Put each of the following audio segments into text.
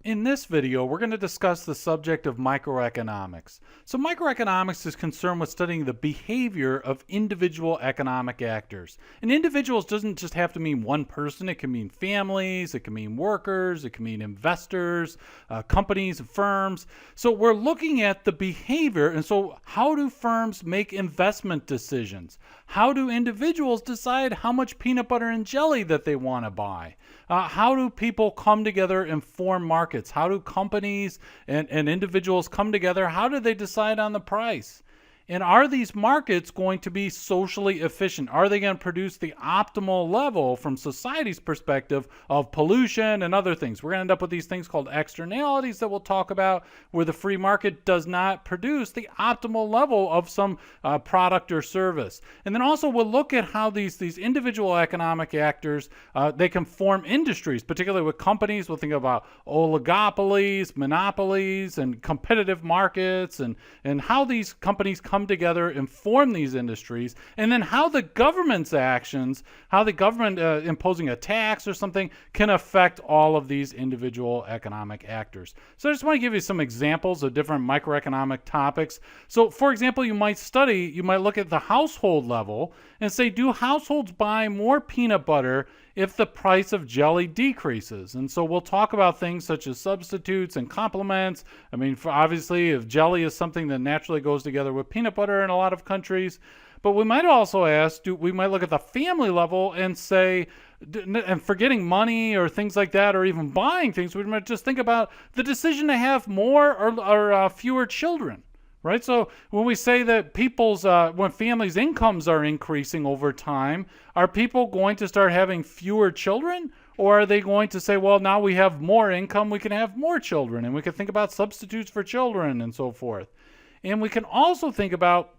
In this video, we're going to discuss the subject of microeconomics. So microeconomics is concerned with studying the behavior of individual economic actors. And individuals doesn't just have to mean one person. It can mean families, it can mean workers, it can mean investors, companies, and firms. So we're looking at the behavior. And so how do firms make investment decisions? How do individuals decide how much peanut butter and jelly that they want to buy? How do people come together and form markets? How do companies and individuals come together? How do they decide on the price? And are these markets going to be socially efficient? Are they going to produce the optimal level from society's perspective of pollution and other things? We're going to end up with these things called externalities that we'll talk about, where the free market does not produce the optimal level of some product or service. And then also we'll look at how these individual economic actors, they can form industries, particularly with companies. We'll think about oligopolies, monopolies, and competitive markets, and how these companies come together and form these industries, and then how the government's actions, how the government imposing a tax or something can affect all of these individual economic actors. So I just want to give you some examples of different microeconomic topics. So for example, you might look at the household level and say, do households buy more peanut butter if the price of jelly decreases? And so we'll talk about things such as substitutes and complements. I mean, obviously, if jelly is something that naturally goes together with peanut butter in a lot of countries. But we might also ask, we might look at the family level and say, and forgetting money or things like that, or even buying things, we might just think about the decision to have more or fewer children. Right? So when we say that when families' incomes are increasing over time, are people going to start having fewer children? Or are they going to say, well, now we have more income, we can have more children, and we can think about substitutes for children and so forth. And we can also think about,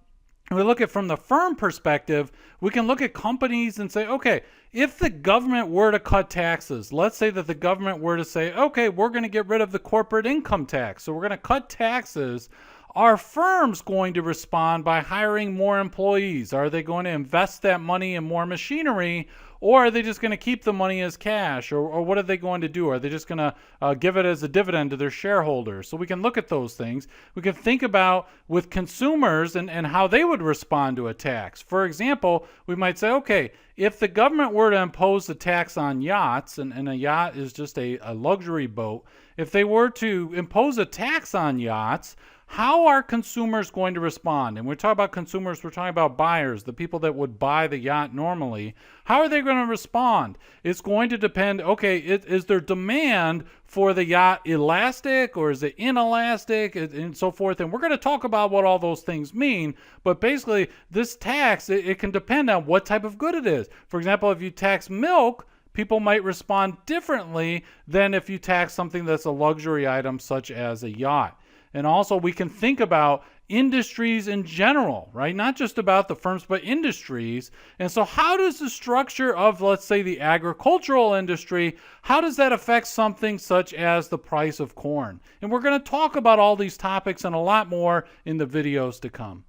when we look at from the firm perspective, we can look at companies and say, okay, if the government were to cut taxes, let's say that the government were to say, okay, we're going to get rid of the corporate income tax, so we're going to cut taxes. Are firms going to respond by hiring more employees? Are they going to invest that money in more machinery? Or are they just going to keep the money as cash? Or what are they going to do? Are they just going to give it as a dividend to their shareholders? So we can look at those things. We can think about with consumers and how they would respond to a tax. For example, we might say, okay, if the government were to impose a tax on yachts, and a yacht is just a luxury boat, if they were to impose a tax on yachts, how are consumers going to respond? And when we talk about consumers, we're talking about buyers, the people that would buy the yacht normally. How are they going to respond? It's going to depend, okay, is their demand for the yacht elastic or is it inelastic and so forth? And we're going to talk about what all those things mean. But basically, this tax, it can depend on what type of good it is. For example, if you tax milk, people might respond differently than if you tax something that's a luxury item such as a yacht. And also we can think about industries in general, right? Not just about the firms, but industries. And so how does the structure of, let's say, the agricultural industry, how does that affect something such as the price of corn? And we're going to talk about all these topics and a lot more in the videos to come.